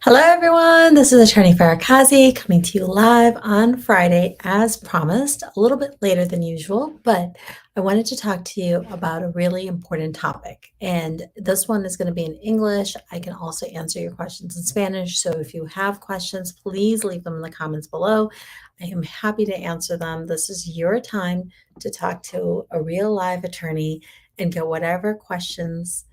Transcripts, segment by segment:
Hello, everyone. This is Attorney Farakazi coming to you live on Friday, as promised, a little bit later than usual, but I wanted to talk to you about a really important topic. And this one is going to be in English. I can also answer your questions in Spanish. So if you have questions, please leave them in the comments below. I am happy to answer them. This is your time to talk to a real live attorney and get whatever questions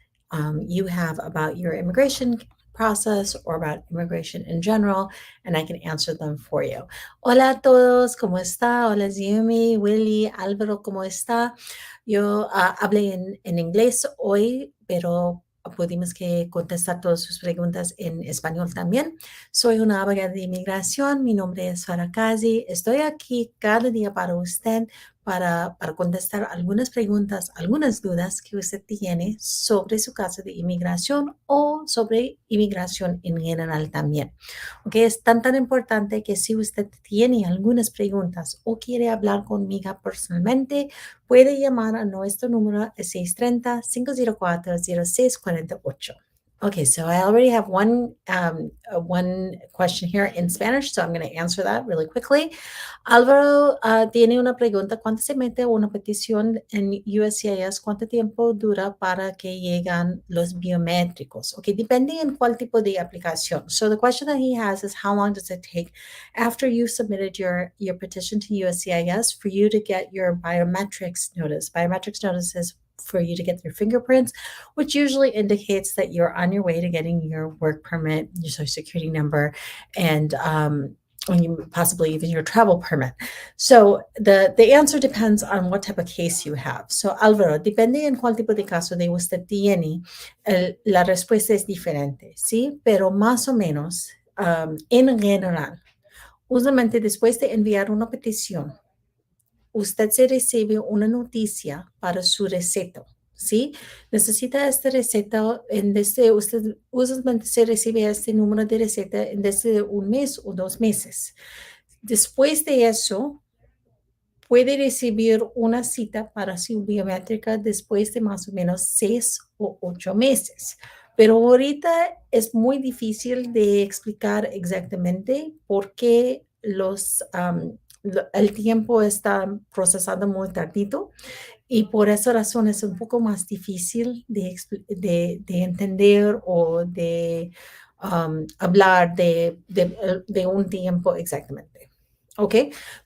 you have about your immigration process or about immigration in general, and I can answer them for you. Hola a todos, ¿cómo está? Hola Yumi, Willy, Álvaro, ¿cómo está? Yo hablé en inglés hoy, pero pudimos que contestar todas sus preguntas en español también. Soy una abogada de inmigración, mi nombre es Farah Kazi, estoy aquí cada día para usted para contestar algunas preguntas, algunas dudas que usted tiene sobre su caso de inmigración o sobre inmigración en general también. ¿Ok? Es tan importante que si usted tiene algunas preguntas o quiere hablar conmigo personalmente, puede llamar a nuestro número 630-504-0648. Okay, so I already have one question here in Spanish, so I'm going to answer that really quickly. Álvaro tiene una pregunta. ¿Cuándo se mete una petición en USCIS? ¿Cuánto tiempo dura para que llegan los biométricos? Okay, depending on cuál tipo de aplicación. So the question that he has is, how long does it take after you submitted your petition to USCIS for you to get your biometrics notice? Biometrics notice is for you to get your fingerprints, which usually indicates that you're on your way to getting your work permit, your social security number, and when you possibly even your travel permit. So the answer depends on what type of case you have. So Álvaro, depende en cuál tipo de caso de usted tiene, la respuesta es diferente, ¿sí? Pero más o menos, en general, usualmente después de enviar una petición, usted se recibe una noticia para su receta, ¿sí? Necesita esta receta usted usualmente se recibe este número de receta desde un mes o 2 meses. Después de eso, puede recibir una cita para su biométrica después de más o menos 6 o 8 meses. Pero ahorita es muy difícil de explicar exactamente por qué el tiempo está procesando muy tardito y por esa razón es un poco más difícil de entender o de hablar de un tiempo exactamente. ¿Ok?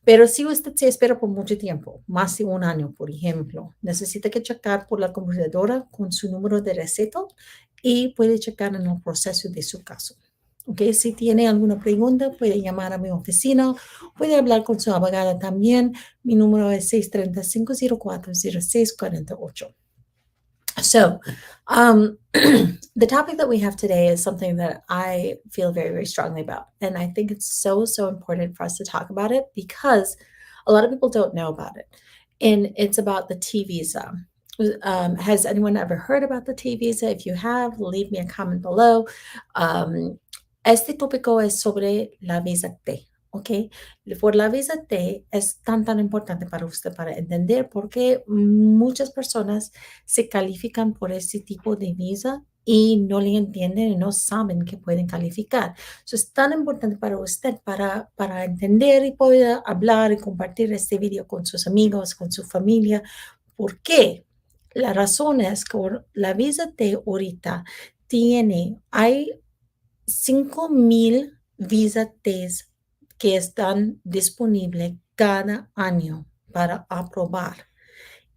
Pero si usted se espera por mucho tiempo, más de un año, por ejemplo, necesita que checar por la computadora con su número de receta y puede checar en el proceso de su caso. ¿Ok? Si tiene alguna pregunta, puede llamar a mi oficina, puede hablar con su abogada también. Mi número es 630-504-0648. So, the topic that we have today is something that I feel very strongly about. And I think it's so important for us to talk about it because a lot of people don't know about it. And it's about the T visa. Has anyone ever heard about the T visa? If you have, leave me a comment below. Este tópico es sobre la visa T. ¿Ok? Por la visa T es tan importante para usted para entender por qué muchas personas se califican por ese tipo de visa y no le entienden y no saben que pueden calificar. Eso es tan importante para usted para entender y poder hablar y compartir este video con sus amigos, con su familia. ¿Por qué? La razón es que la visa T ahorita hay 5,000 visa T's que están disponibles cada año para aprobar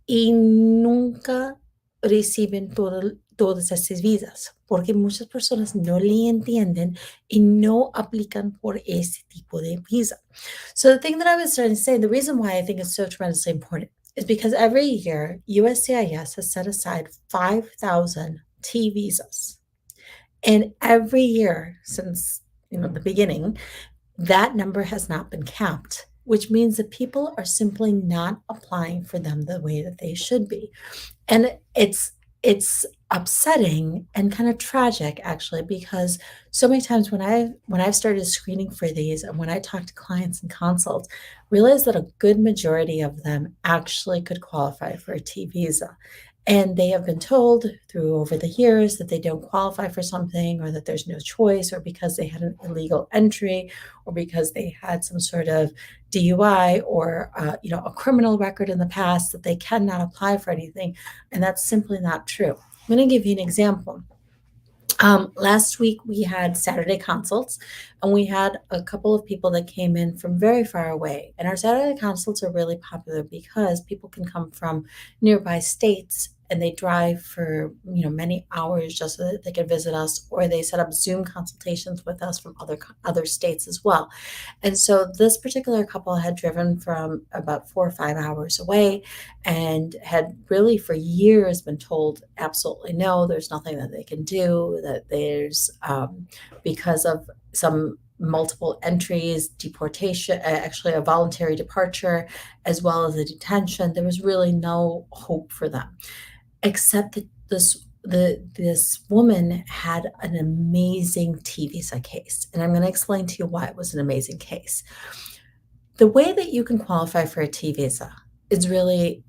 y nunca reciben todas esas visas porque muchas personas no le entienden y no aplican por ese tipo de visa. So the thing that I was trying to say, the reason why I think it's so tremendously important is because every year USCIS has set aside 5,000 T visas. And every year since the beginning, that number has not been capped, which means that people are simply not applying for them the way that they should be. And it's upsetting and kind of tragic actually, because so many times when I've started screening for these and when I talk to clients and consults, realize that a good majority of them actually could qualify for a T visa. And they have been told through over the years that they don't qualify for something, or that there's no choice, or because they had an illegal entry, or because they had some sort of DUI, or a criminal record in the past, that they cannot apply for anything. And that's simply not true. I'm going to give you an example. Last week we had Saturday consults, and we had a couple of people that came in from very far away. And our Saturday consults are really popular because people can come from nearby states, and they drive for many hours just so that they can visit us, or they set up Zoom consultations with us from other states as well. And so this particular couple had driven from about 4 or 5 hours away, and had really for years been told absolutely no, there's nothing that they can do, that there's because of some multiple entries, deportation, actually a voluntary departure, as well as a detention, there was really no hope for them, except that this woman had an amazing T visa case. And I'm going to explain to you why it was an amazing case. The way that you can qualify for a T visa is really,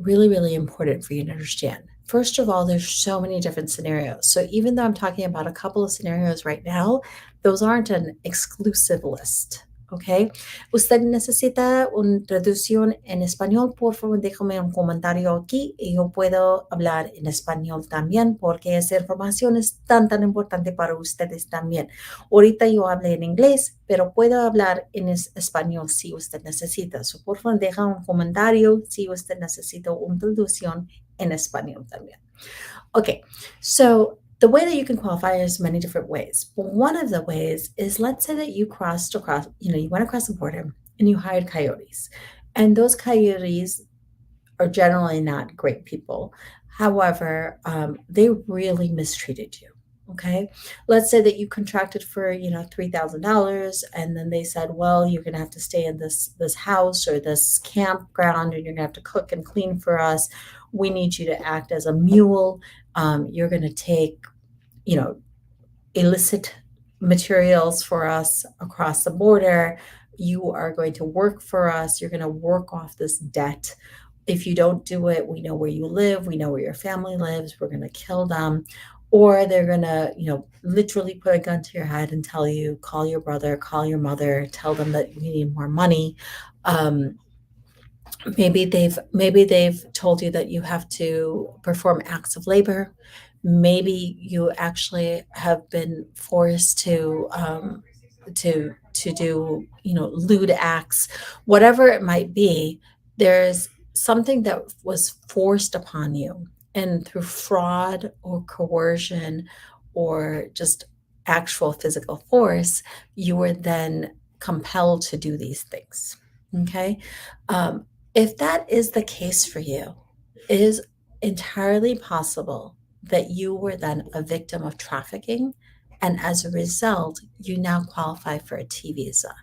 really, really important for you to understand. First of all, there's so many different scenarios. So even though I'm talking about a couple of scenarios right now, those aren't an exclusive list. ¿Ok? Usted necesita una traducción en español, por favor, déjame un comentario aquí y yo puedo hablar en español también, porque esa información es tan importante para ustedes también. Ahorita yo hablé en inglés, pero puedo hablar en español si usted necesita. So, por favor, deja un comentario si usted necesita una traducción en español también. Okay, so the way that you can qualify is many different ways. But one of the ways is, let's say that you you went across the border and you hired coyotes. And those coyotes are generally not great people. However, they really mistreated you. Okay, let's say that you contracted for $3,000, and then they said, well, you're gonna have to stay in this house or this campground, and you're gonna have to cook and clean for us. We need you to act as a mule. You're gonna take illicit materials for us across the border. You are going to work for us. You're going to work off this debt. If you don't do it, we know where you live. We know where your family lives. We're going to kill them. Or they're going to, literally put a gun to your head and tell you, call your brother, call your mother, tell them that you need more money. Maybe they've told you that you have to perform acts of labor. Maybe you actually have been forced to do lewd acts. Whatever it might be, there's something that was forced upon you, and through fraud or coercion or just actual physical force, you were then compelled to do these things. Okay. If that is the case for you, it is entirely possible that you were then a victim of trafficking, and as a result, you now qualify for a T visa.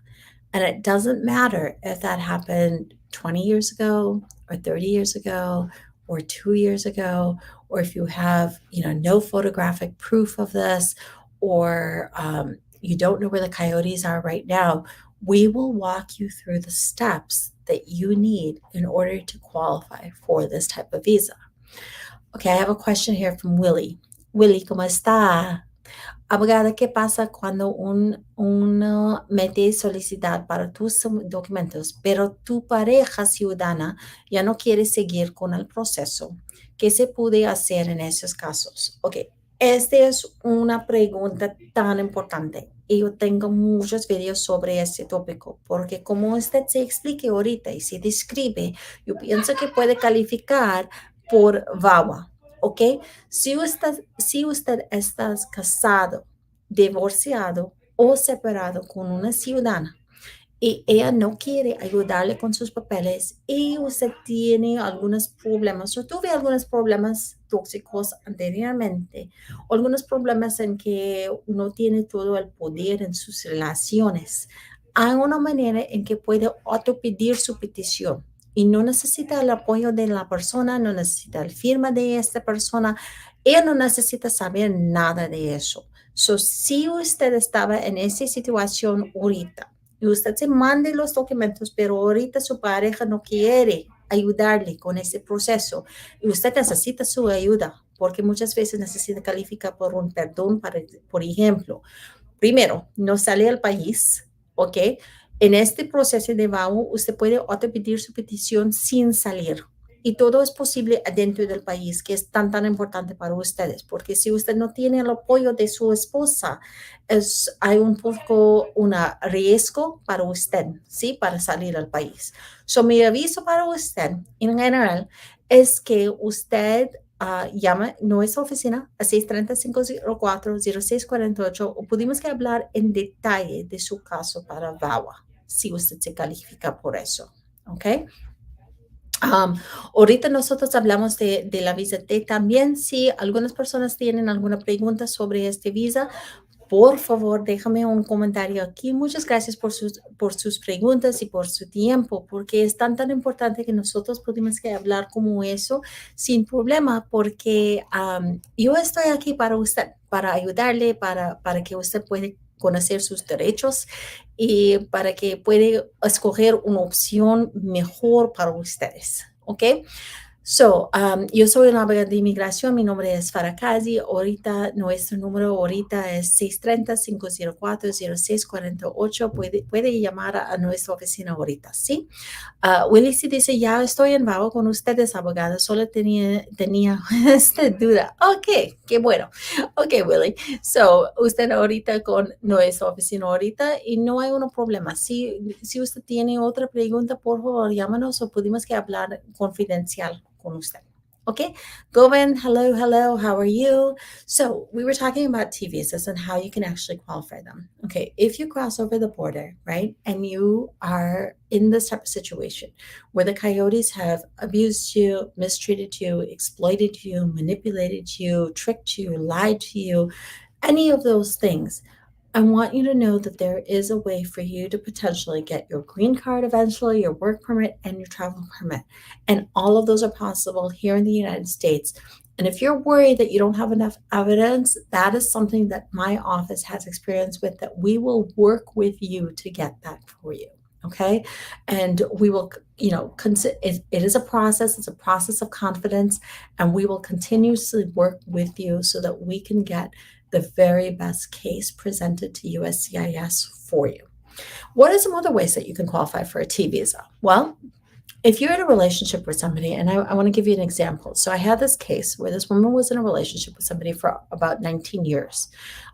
And it doesn't matter if that happened 20 years ago, or 30 years ago, or 2 years ago, or if you have, no photographic proof of this, or you don't know where the coyotes are right now. We will walk you through the steps that you need in order to qualify for this type of visa. Okay, I have a question here from Willie. Willie, ¿cómo está? Abogada, ¿qué pasa cuando uno mete solicitud para tus documentos, pero tu pareja ciudadana ya no quiere seguir con el proceso? ¿Qué se puede hacer en esos casos? Ok, esta es una pregunta tan importante. Y yo tengo muchos videos sobre este tópico, porque como usted se explique ahorita y se describe, yo pienso que puede calificar por VAWA. ¿Ok? Si usted está casado, divorciado o separado con una ciudadana y ella no quiere ayudarle con sus papeles, y usted tiene algunos problemas o tuve algunos problemas tóxicos anteriormente, o algunos problemas en que uno tiene todo el poder en sus relaciones, hay una manera en que puede autopedir su petición. Y no necesita el apoyo de la persona, no necesita el firma de esta persona, ella no necesita saber nada de eso. So, si usted estaba en esa situación ahorita y usted se mande los documentos, pero ahorita su pareja no quiere ayudarle con ese proceso. Y usted necesita su ayuda porque muchas veces necesita calificar por un perdón, por ejemplo. Primero, no sale al país, ¿ok? En este proceso de VAWA, usted puede autopedir su petición sin salir. Y todo es posible dentro del país, que es tan importante para ustedes, porque si usted no tiene el apoyo de su esposa, hay un poco un riesgo para usted, ¿sí? Para salir al país. So, mi aviso para usted, en general, es que usted llama nuestra oficina a 630-504-0648 o pudimos que hablar en detalle de su caso para VAWA, si usted se califica por eso, ¿ok? Um, ahorita nosotros hablamos de la visa T. También si algunas personas tienen alguna pregunta sobre este visa, por favor, déjame un comentario aquí. Muchas gracias por sus preguntas y por su tiempo, porque es tan importante que nosotros pudimos que hablar como eso sin problema, porque yo estoy aquí para usted, para ayudarle, para que usted pueda conocer sus derechos y para que pueda escoger una opción mejor para ustedes. ¿Ok? So, yo soy una abogada de inmigración, mi nombre es Farakazi. Ahorita, nuestro número ahorita es 630-504-0648. Puede llamar a nuestra oficina ahorita, ¿sí? Willy sí dice, ya estoy en vago con ustedes, abogada, solo tenía esta duda. Ok, qué bueno. Ok, Willy. So, usted ahorita con nuestra oficina ahorita y no hay un problema. Si usted tiene otra pregunta, por favor, llámanos o pudimos que hablar confidencial con usted. Okay, Govind, hello, how are you? So we were talking about T visas and how you can actually qualify them. Okay, if you cross over the border, right, and you are in this type of situation where the coyotes have abused you, mistreated you, exploited you, manipulated you, tricked you, lied to you, any of those things, I want you to know that there is a way for you to potentially get your green card eventually, your work permit, and your travel permit. And all of those are possible here in the United States. And if you're worried that you don't have enough evidence, that is something that my office has experience with, that we will work with you to get that for you. Okay. And we will, it is a process. It's a process of confidence. And we will continuously work with you so that we can get the very best case presented to USCIS for you. What are some other ways that you can qualify for a T visa? Well, if you're in a relationship with somebody, and I want to give you an example. So I had this case where this woman was in a relationship with somebody for about 19 years.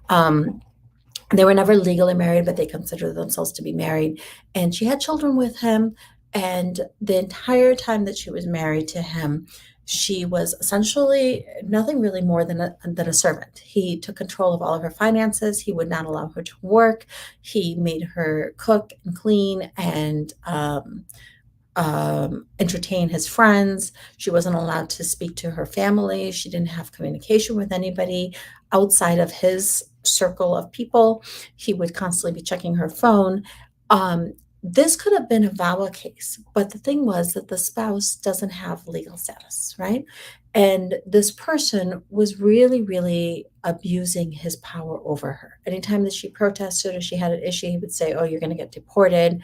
They were never legally married, but they considered themselves to be married. And she had children with him. And the entire time that she was married to him, she was essentially nothing really more than a servant. He took control of all of her finances. He would not allow her to work. He made her cook and clean and entertain his friends. She wasn't allowed to speak to her family. She didn't have communication with anybody outside of his circle of people. He would constantly be checking her phone. This could have been a VAWA case, but the thing was that the spouse doesn't have legal status, right? And this person was really, really abusing his power over her. Anytime that she protested or she had an issue, he would say, "Oh, you're going to get deported.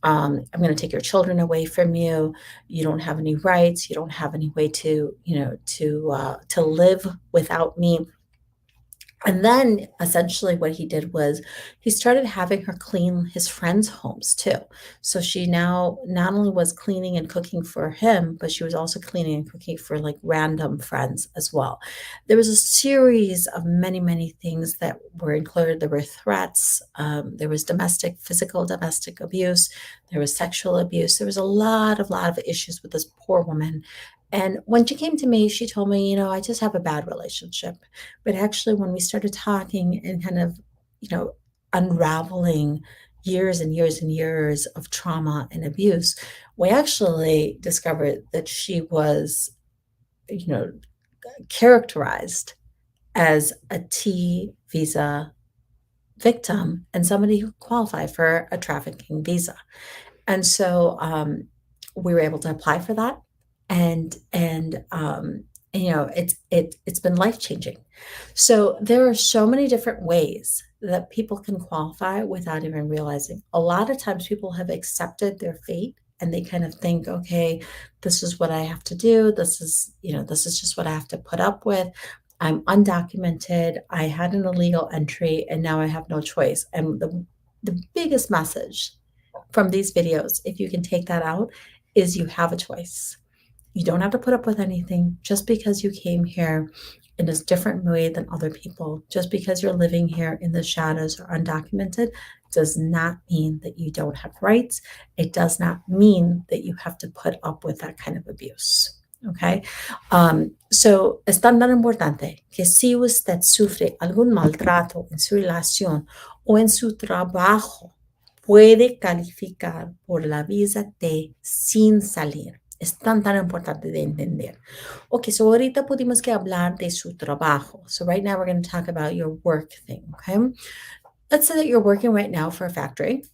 I'm going to take your children away from you. You don't have any rights. You don't have any way to, to live without me." And then essentially what he did was he started having her clean his friends' homes too. So she now not only was cleaning and cooking for him, but she was also cleaning and cooking for like random friends as well. There was a series of many, many things that were included. There were threats. There was physical domestic abuse. There was sexual abuse. There was a lot of issues with this poor woman. And when she came to me, she told me, I just have a bad relationship. But actually, when we started talking and kind of, unraveling years and years and years of trauma and abuse, we actually discovered that she was, characterized as a T visa victim and somebody who qualified for a trafficking visa. And so we were able to apply for that. And it's been life-changing. So there are so many different ways that people can qualify without even realizing. A lot of times people have accepted their fate and they kind of think, okay, this is what I have to do. This is just what I have to put up with. I'm undocumented. I had an illegal entry and now I have no choice. And the biggest message from these videos, if you can take that out, is you have a choice. You don't have to put up with anything just because you came here in a different way than other people. Just because you're living here in the shadows or undocumented does not mean that you don't have rights. It does not mean that you have to put up with that kind of abuse. Okay? So es tan importante que si usted sufre algún maltrato en su relación o en su trabajo, puede calificar por la visa T sin salir. Es tan importante de entender. Okay, so ahorita pudimos que hablar de su trabajo. So right now we're going to talk about your work thing, okay? Let's say that you're working right now for a factory,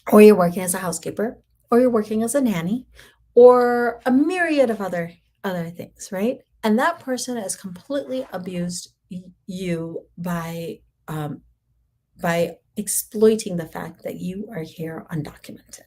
or you're working as a housekeeper, or you're working as a nanny, or a myriad of other things, right? And that person has completely abused you by exploiting the fact that you are here undocumented.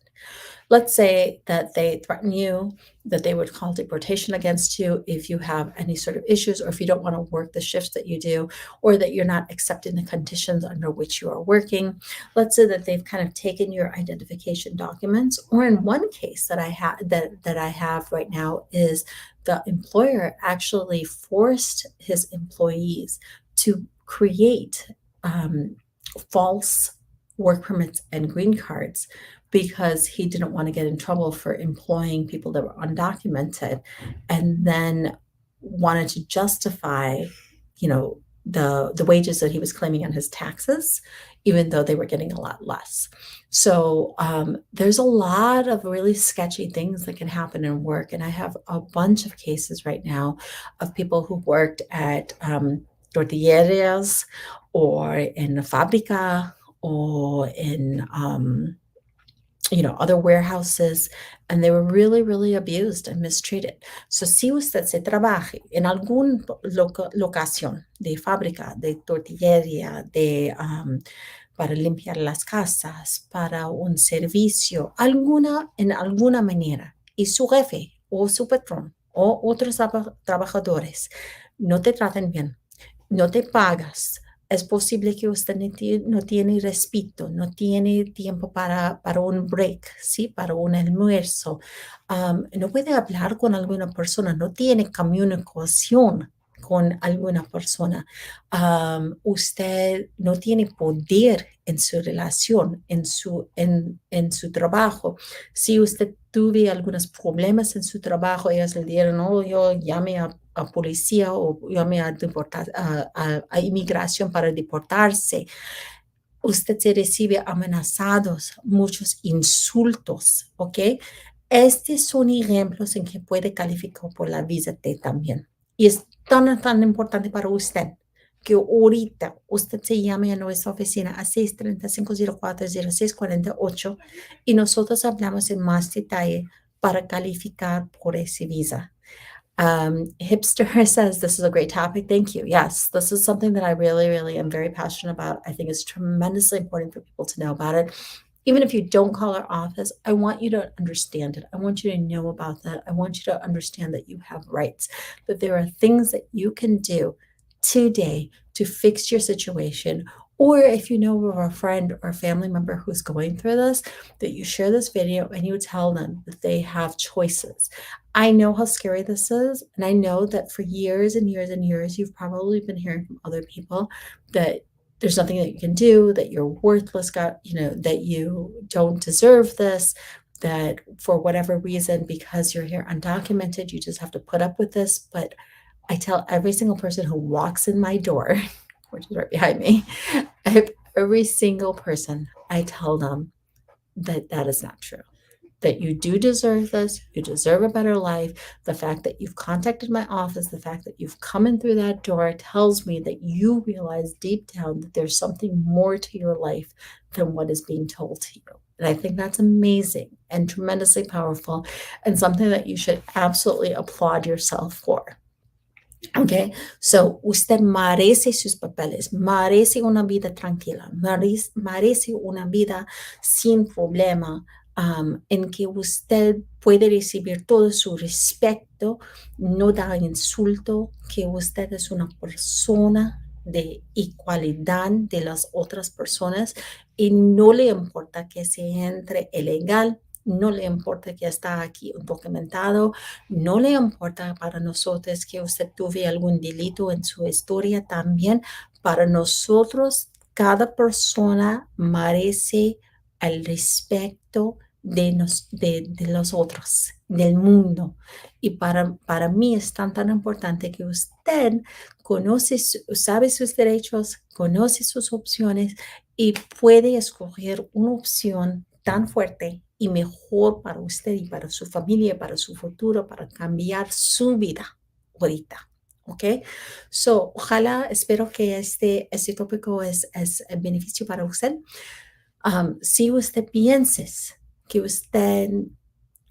Let's say that they threaten you, that they would call deportation against you if you have any sort of issues, or if you don't want to work the shifts that you do, or that you're not accepting the conditions under which you are working. Let's say that they've kind of taken your identification documents, or in one case that I have that I have right now is the employer actually forced his employees to create false work permits and green cards because he didn't want to get in trouble for employing people that were undocumented, and then wanted to justify, the wages that he was claiming on his taxes, even though they were getting a lot less. So there's a lot of really sketchy things that can happen in work. And I have a bunch of cases right now of people who worked at tortillerías or in a fábrica or in other warehouses, and they were really, really abused and mistreated. So si usted se trabaje en alguna locación de fábrica, de tortillería, para limpiar las casas, para un servicio, en alguna manera, y su jefe o su patrón o otros trabajadores no te tratan bien, no te pagas, es posible que usted no tiene respiro, no tiene tiempo para un break, ¿sí? Para un almuerzo. No puede hablar con alguna persona, no tiene comunicación con alguna persona. Usted no tiene poder en su relación, en su trabajo. Si usted tuvo algunos problemas en su trabajo, ellos le dieron, no, yo llame a policía o llame a inmigración para deportarse. Usted se recibe amenazados, muchos insultos, ¿ok? Estos son ejemplos en que puede calificar por la visa T también. Y es tan importante para usted que ahorita usted se llame a nuestra oficina a 630-504-0648 y nosotros hablamos en más detalle para calificar por esa visa. Hipster says, this is a great topic. Thank you. Yes, this is something that I really, really am very passionate about. I think it's tremendously important for people to know about it. Even if you don't call our office, I want you to understand it. I want you to know about that. I want you to understand that you have rights, that there are things that you can do today to fix your situation. Or if you know of a friend or family member who's going through this, that you share this video and you tell them that they have choices. I know how scary this is. And I know that for years and years and years, you've probably been hearing from other people that there's nothing that you can do, that you're worthless, that you don't deserve this, that for whatever reason, because you're here undocumented, you just have to put up with this. But I tell every single person who walks in my door, which is right behind me, every single person, I tell them that that is not true. That you do deserve this, you deserve a better life. The fact that you've contacted my office, the fact that you've come in through that door tells me that you realize deep down that there's something more to your life than what is being told to you. And I think that's amazing and tremendously powerful and something that you should absolutely applaud yourself for. Okay, so usted merece sus papeles, merece una vida tranquila, merece una vida sin problema. en que usted puede recibir todo su respeto, no da insulto, que usted es una persona de igualdad de las otras personas y no le importa que se entre ilegal, no le importa que está aquí documentado, no le importa para nosotros que usted tuve algún delito en su historia también. Para nosotros, cada persona merece el respeto de los otros, del mundo. Y para mí es tan importante que usted sabe sus derechos, conoce sus opciones y puede escoger una opción tan fuerte y mejor para usted y para su familia, para su futuro, para cambiar su vida ahorita. ¿Ok? So, ojalá, espero que este tópico es beneficio para usted. Si usted piensa que usted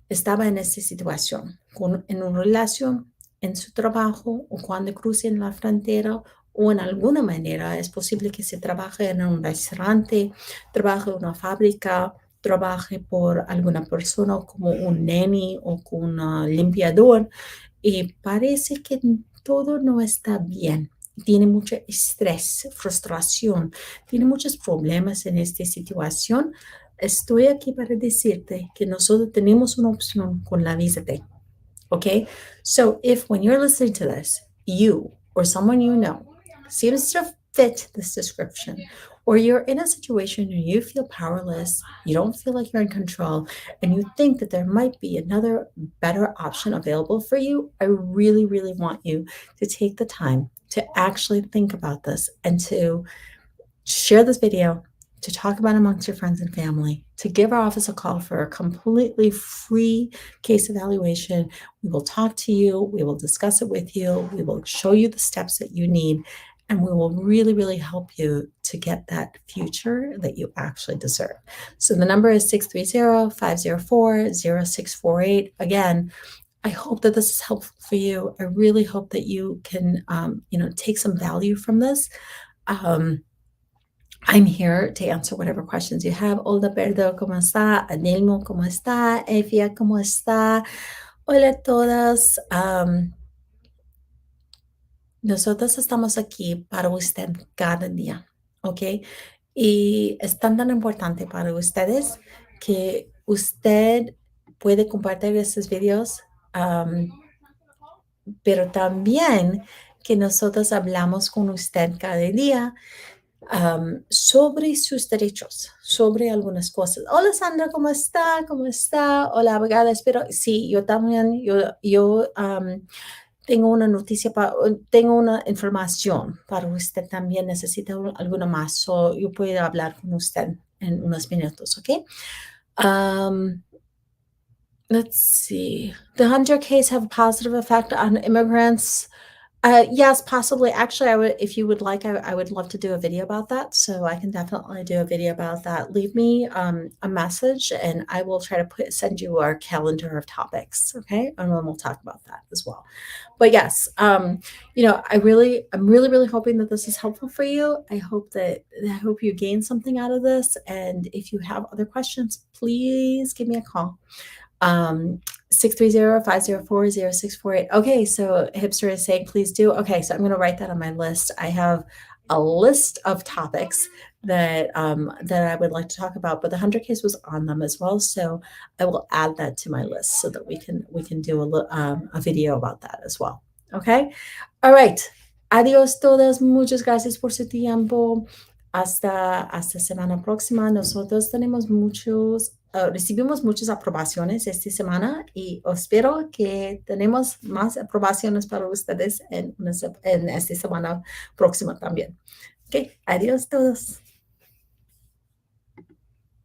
estaba en esta situación, en una relación, en su trabajo o cuando cruce en la frontera o en alguna manera, es posible que se trabaje en un restaurante, trabaje en una fábrica, trabaje por alguna persona como un neni o como un limpiador y parece que todo no está bien. Tiene mucho estrés, frustración, tiene muchos problemas en esta situación. Estoy aquí para decirte que nosotros tenemos una opción con la visa T. Okay? So if when you're listening to this, you or someone you know seems to fit this description, or you're in a situation where you feel powerless, you don't feel like you're in control, and you think that there might be another better option available for you, I really, really want you to take the time to actually think about this and to share this video, to talk about amongst your friends and family, to give our office a call for a completely free case evaluation. We will talk to you, we will discuss it with you, we will show you the steps that you need, and we will really, really help you to get that future that you actually deserve. So the number is 630-504-0648. Again, I hope that this is helpful for you. I really hope that you can, take some value from this. I'm here to answer whatever questions you have. Hola, Perdo, ¿cómo está? Anelmo, ¿cómo está? Efia, ¿cómo está? Hola a todas. Nosotros estamos aquí para usted cada día, ¿ok? Y es tan importante para ustedes que usted puede compartir estos videos, pero también que nosotros hablamos con usted cada día sobre sus derechos, sobre algunas cosas. Hola Sandra, ¿cómo está? ¿Cómo está? Hola abogada, espero, sí, yo también, yo tengo una noticia, tengo una información para usted también, necesita alguna más, so yo puedo hablar con usted en unos minutos, ¿ok? Let's see. The Hunter case have a positive effect on immigrants. Yes, possibly. Actually, if you would like, I would love to do a video about that. So I can definitely do a video about that. Leave me a message and I will try to send you our calendar of topics. Okay. And then we'll talk about that as well. But yes, I'm really, really hoping that this is helpful for you. I hope you gain something out of this. And if you have other questions, please give me a call. 630-504-0648. Okay, so Hipster is saying, please do. Okay, so I'm going to write that on my list. I have a list of topics that I would like to talk about, but the Hunter case was on them as well. So I will add that to my list so that we can do a video about that as well. Okay. All right. Adiós todas. Muchas gracias por su tiempo. Hasta semana próxima. Nosotros recibimos muchas aprobaciones esta semana y espero que tenemos más aprobaciones para ustedes en esta semana próxima también. Ok, adiós todos.